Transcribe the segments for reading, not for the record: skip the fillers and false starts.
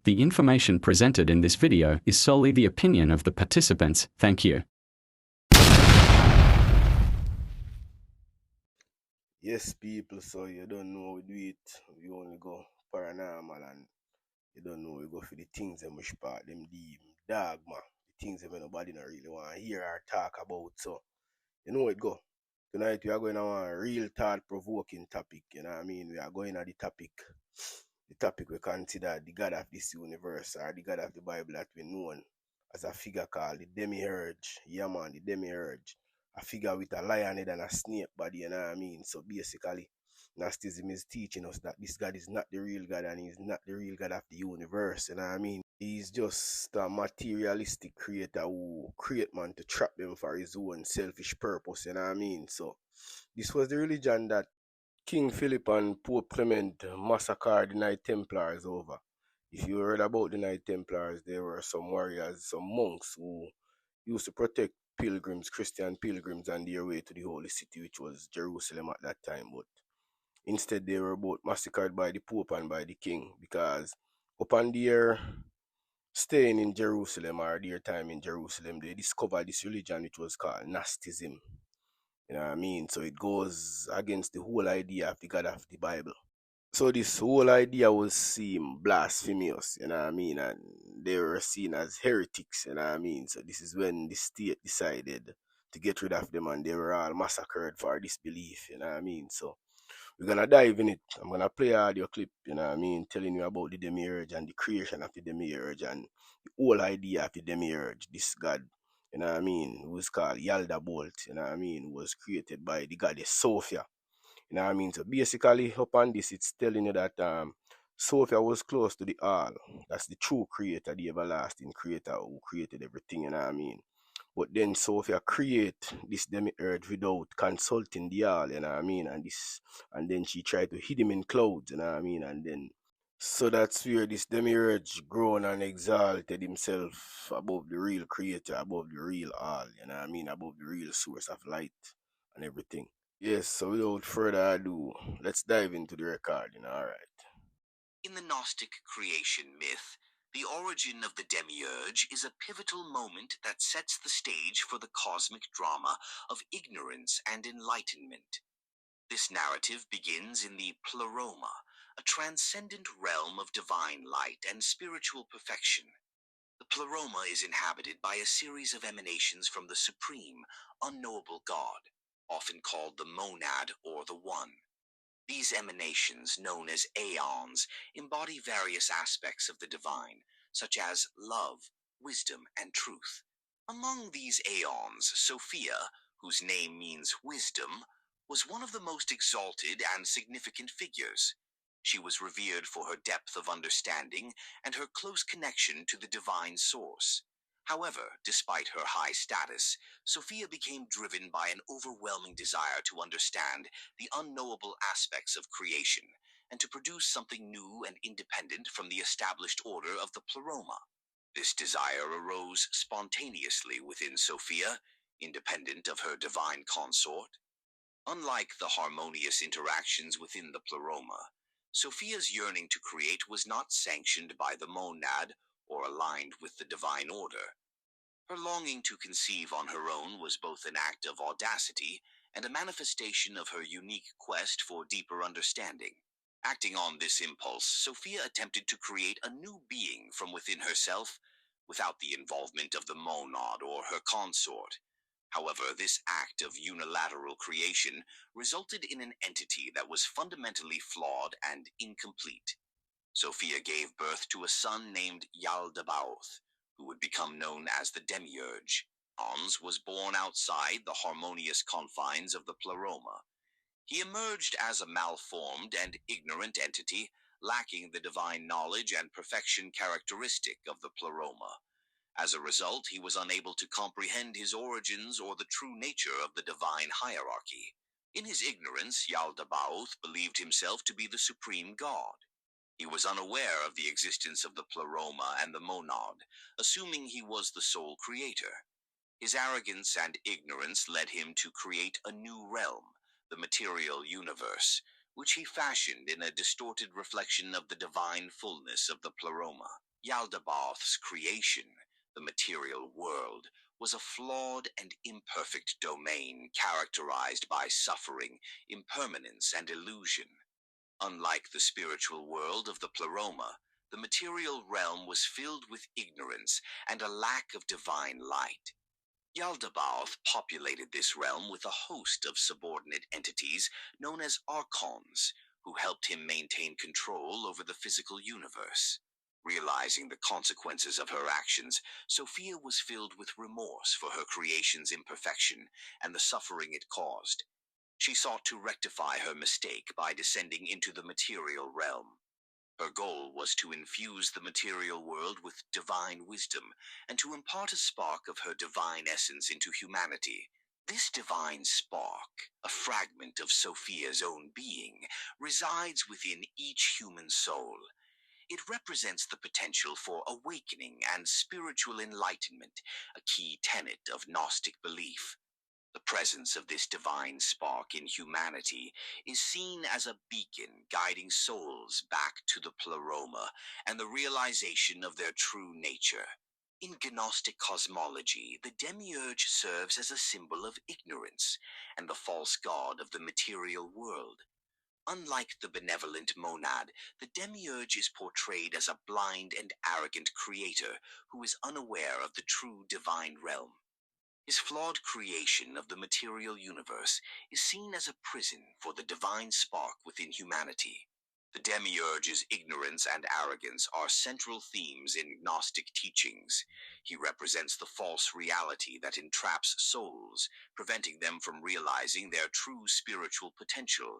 The information presented in this video is solely the opinion of the participants. Thank you. Yes, people, so you don't know we do it. We only go paranormal and you don't know we go for the things them which part them deep dogma. The things that nobody not really want to hear or talk about. So you know it go. Tonight we are going on a real thought provoking topic, you know what I mean? We are going at the topic. The topic we consider the God of this universe or the God of the Bible that we know as a figure called the demiurge. Yeah man, the demiurge. A figure with a lion head and a snake body, you know what I mean? So basically, Gnosticism is teaching us that this God is not the real God and he's not the real God of the universe, you know what I mean? He's just a materialistic creator who create man to trap them for his own selfish purpose, you know what I mean? So this was the religion that King Philip and Pope Clement massacred the Knight Templars over. If you heard about the Knight Templars, there were some warriors, some monks who used to protect pilgrims, Christian pilgrims, on their way to the holy city, which was Jerusalem at that time. But instead, they were both massacred by the Pope and by the King because upon their staying in Jerusalem or their time in Jerusalem, they discovered this religion which was called Gnosticism. You know what I mean? So it goes against the whole idea of the God of the Bible. So this whole idea was seen blasphemous, you know what I mean? And they were seen as heretics, you know what I mean? So this is when the state decided to get rid of them and they were all massacred for this belief, you know what I mean? So we're gonna dive in it. I'm gonna play an audio clip, you know what I mean, telling you about the demiurge and the creation of the demiurge and the whole idea of the demiurge, this god, you know what I mean, who is called Yaldabaoth, you know what I mean, who was created by the goddess Sophia. You know what I mean? So basically, upon this, it's telling you that Sophia was close to the all. That's the true creator, the everlasting creator who created everything, you know what I mean? But then Sophia create this demiurge without consulting the all, you know what I mean? And then she tried to hid him in clouds, you know what I mean? And then so that's where this demiurge grown and exalted himself above the real creator, above the real all, you know what I mean? Above the real source of light and everything. Yes, so without further ado, let's dive into the recording, alright. In the Gnostic creation myth, the origin of the demiurge is a pivotal moment that sets the stage for the cosmic drama of ignorance and enlightenment. This narrative begins in the Pleroma, a transcendent realm of divine light and spiritual perfection. The Pleroma is inhabited by a series of emanations from the supreme, unknowable God, often called the Monad or the One. These emanations, known as aeons, embody various aspects of the divine, such as love, wisdom, and truth. Among these aeons, Sophia, whose name means wisdom, was one of the most exalted and significant figures. She was revered for her depth of understanding and her close connection to the divine source. However, despite her high status, Sophia became driven by an overwhelming desire to understand the unknowable aspects of creation and to produce something new and independent from the established order of the Pleroma. This desire arose spontaneously within Sophia, independent of her divine consort. Unlike the harmonious interactions within the Pleroma, Sophia's yearning to create was not sanctioned by the monad or aligned with the divine order. Her longing to conceive on her own was both an act of audacity and a manifestation of her unique quest for deeper understanding. Acting on this impulse, Sophia attempted to create a new being from within herself without the involvement of the monad or her consort. However, this act of unilateral creation resulted in an entity that was fundamentally flawed and incomplete. Sophia gave birth to a son named Yaldabaoth, who would become known as the Demiurge. Hans was born outside the harmonious confines of the Pleroma. He emerged as a malformed and ignorant entity, lacking the divine knowledge and perfection characteristic of the Pleroma. As a result, he was unable to comprehend his origins or the true nature of the divine hierarchy. In his ignorance, Yaldabaoth believed himself to be the supreme god. He was unaware of the existence of the Pleroma and the monad, assuming he was the sole creator. His arrogance and ignorance led him to create a new realm, the material universe, which he fashioned in a distorted reflection of the divine fullness of the Pleroma. Yaldabaoth's creation, the material world, was a flawed and imperfect domain characterized by suffering, impermanence, and illusion. Unlike the spiritual world of the Pleroma, the material realm was filled with ignorance and a lack of divine light. Yaldabaoth populated this realm with a host of subordinate entities known as archons, who helped him maintain control over the physical universe. Realizing the consequences of her actions, Sophia was filled with remorse for her creation's imperfection and the suffering it caused. She sought to rectify her mistake by descending into the material realm. Her goal was to infuse the material world with divine wisdom and to impart a spark of her divine essence into humanity. This divine spark, a fragment of Sophia's own being, resides within each human soul. It represents the potential for awakening and spiritual enlightenment, a key tenet of Gnostic belief. The presence of this divine spark in humanity is seen as a beacon guiding souls back to the Pleroma and the realization of their true nature. In Gnostic cosmology, the demiurge serves as a symbol of ignorance and the false god of the material world. Unlike the benevolent monad, the demiurge is portrayed as a blind and arrogant creator who is unaware of the true divine realm. His flawed creation of the material universe is seen as a prison for the divine spark within humanity. The demiurge's ignorance and arrogance are central themes in Gnostic teachings. He represents the false reality that entraps souls, preventing them from realizing their true spiritual potential.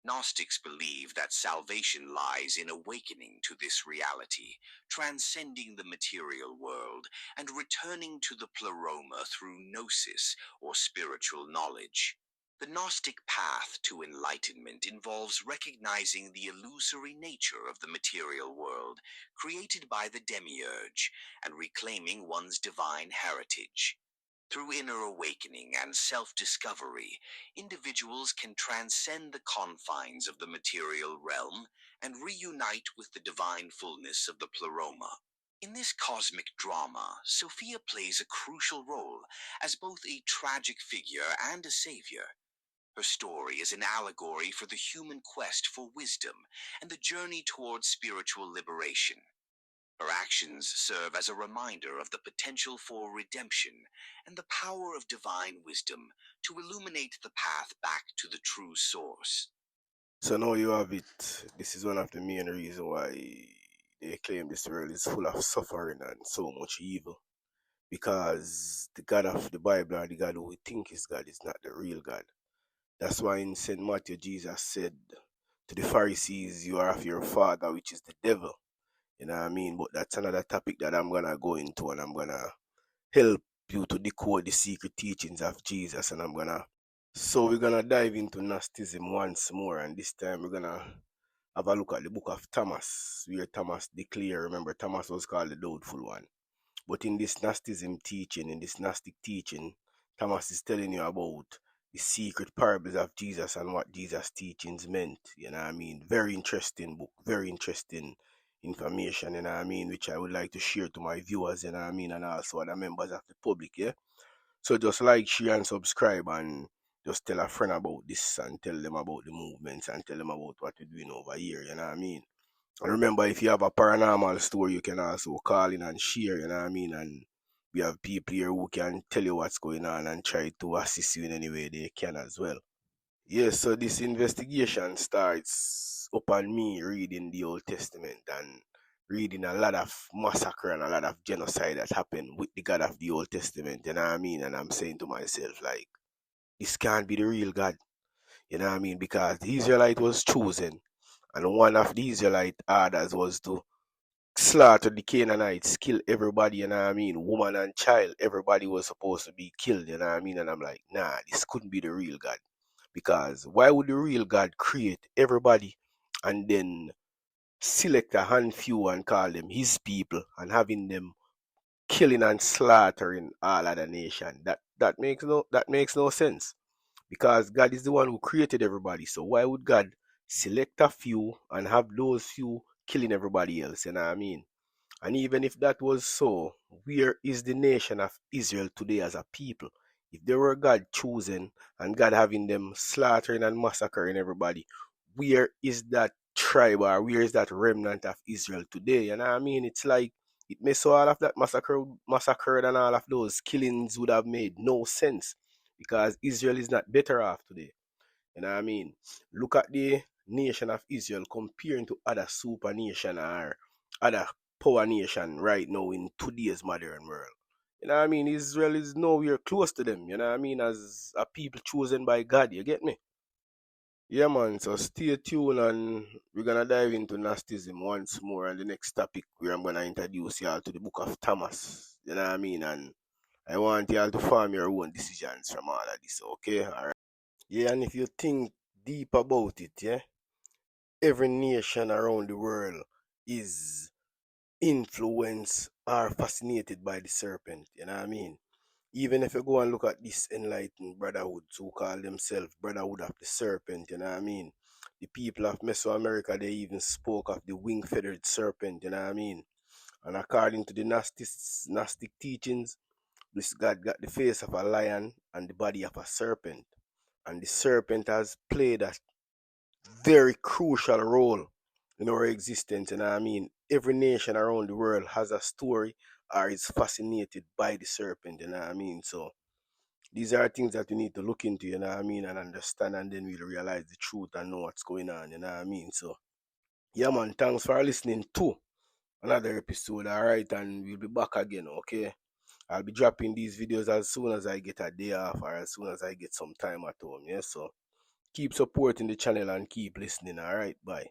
Gnostics believe that salvation lies in awakening to this reality, transcending the material world, and returning to the Pleroma through gnosis, or spiritual knowledge. The Gnostic path to enlightenment involves recognizing the illusory nature of the material world, created by the demiurge, and reclaiming one's divine heritage. Through inner awakening and self-discovery, individuals can transcend the confines of the material realm and reunite with the divine fullness of the Pleroma. In this cosmic drama, Sophia plays a crucial role as both a tragic figure and a savior. Her story is an allegory for the human quest for wisdom and the journey towards spiritual liberation. Her actions serve as a reminder of the potential for redemption and the power of divine wisdom to illuminate the path back to the true source. So now you have it. This is one of the main reasons why they claim this world is full of suffering and so much evil. Because the God of the Bible, or the God who we think is God, is not the real God. That's why in St. Matthew, Jesus said to the Pharisees, "You are of your father, which is the devil." You know what I mean? But that's another topic that I'm going to go into, and I'm going to help you to decode the secret teachings of Jesus. And so we're going to dive into Gnosticism once more. And this time we're going to have a look at the book of Thomas, where Thomas declared, remember, Thomas was called the doubtful one. But in this Gnosticism teaching, in this Gnostic teaching, Thomas is telling you about the secret parables of Jesus and what Jesus' teachings meant. You know what I mean? Very interesting book, very interesting information, you know what I mean, which I would like to share to my viewers, you know what I mean, and also other members of the public, yeah? So just like, share, and subscribe, and just tell a friend about this, and tell them about the movements, and tell them about what we're doing over here, you know what I mean? And remember, if you have a paranormal story, you can also call in and share, you know what I mean? And we have people here who can tell you what's going on and try to assist you in any way they can as well. Yes, so this investigation starts upon me reading the Old Testament and reading a lot of massacre and a lot of genocide that happened with the God of the Old Testament, you know what I mean? And I'm saying to myself, like, this can't be the real God, you know what I mean? Because the Israelite was chosen, and one of the Israelite orders was to slaughter the Canaanites, kill everybody, you know what I mean? Woman and child, everybody was supposed to be killed, you know what I mean? And I'm like, nah, this couldn't be the real God. Because why would the real God create everybody and then select a handful and call them his people and having them killing and slaughtering all other nations? That makes no sense. Because God is the one who created everybody. So why would God select a few and have those few killing everybody else? You know what I mean? And even if that was so, where is the nation of Israel today as a people? If they were God chosen and God having them slaughtering and massacring everybody, where is that tribe or where is that remnant of Israel today? And I mean, it's like it may so all of that massacred and all of those killings would have made no sense because Israel is not better off today. You know what I mean? Look at the nation of Israel comparing to other super nation or other power nation right now in today's modern world. You know what I mean? Israel is nowhere close to them, you know what I mean, as a people chosen by God, you get me? Yeah, man, so stay tuned and we're gonna dive into Gnosticism once more and the next topic where I'm gonna introduce y'all to the book of Thomas. You know what I mean? And I want y'all to form your own decisions from all of this, okay? Alright. Yeah, and if you think deep about it, yeah, every nation around the world is influenced or fascinated by the serpent, you know what I mean? Even if you go and look at this enlightened brotherhood who call themselves brotherhood of the serpent, you know what I mean? The people of Mesoamerica, they even spoke of the wing-feathered serpent, you know what I mean? And according to the Gnostic teachings, this God got the face of a lion and the body of a serpent. And the serpent has played a very crucial role in our existence. And I mean, every nation around the world has a story or is fascinated by the serpent. You know what I mean? So these are things that we need to look into, you know what I mean, and understand, and then we'll realize the truth and know what's going on, you know what I mean? So, yeah, man, thanks for listening to another episode, all right? And we'll be back again, okay? I'll be dropping these videos as soon as I get a day off or as soon as I get some time at home, yeah? So, keep supporting the channel and keep listening, all right? Bye.